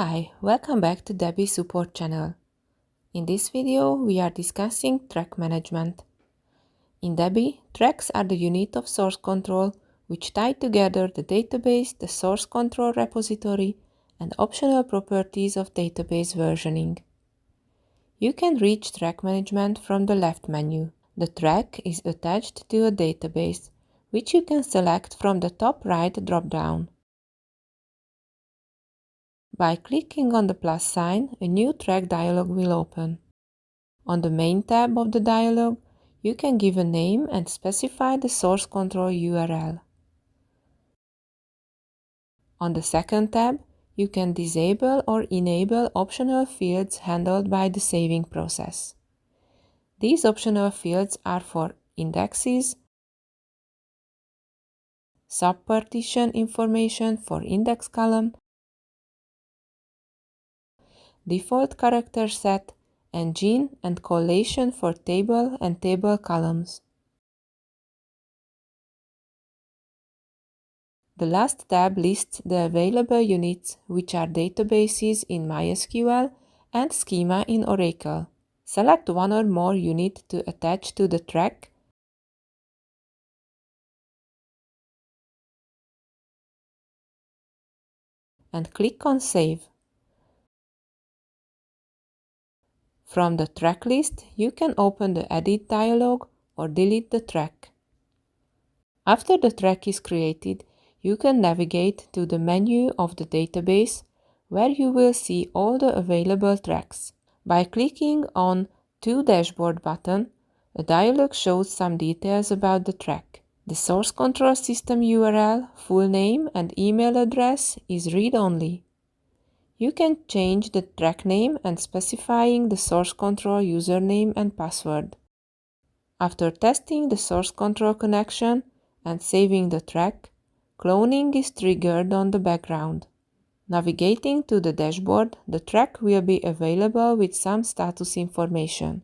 Hi, welcome back to Debbie's support channel. In this video, we are discussing track management. In Debbie, tracks are the unit of source control which tie together the database, the source control repository, and optional properties of database versioning. You can reach track management from the left menu. The track is attached to a database, which you can select from the top right drop-down. By clicking on the plus sign, a new track dialog will open. On the main tab of the dialog, you can give a name and specify the source control URL. On the second tab, you can disable or enable optional fields handled by the saving process. These optional fields are for indexes, subpartition information for index column, default character set, and gene and collation for table and table columns. The last tab lists the available units, which are databases in MySQL and schema in Oracle. Select one or more unit to attach to the track and click on Save. From the track list, you can open the Edit dialog or delete the track. After the track is created, you can navigate to the menu of the database, where you will see all the available tracks. By clicking on To Dashboard button, a dialog shows some details about the track. The source control system URL, full name and email address is read-only. You can change the track name and specifying the source control username and password. After testing the source control connection and saving the track, cloning is triggered on the background. Navigating to the dashboard, the track will be available with some status information.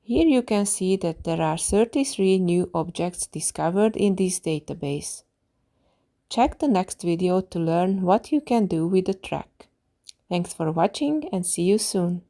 Here you can see that there are 33 new objects discovered in this database. Check the next video to learn what you can do with the track. Thanks for watching and see you soon.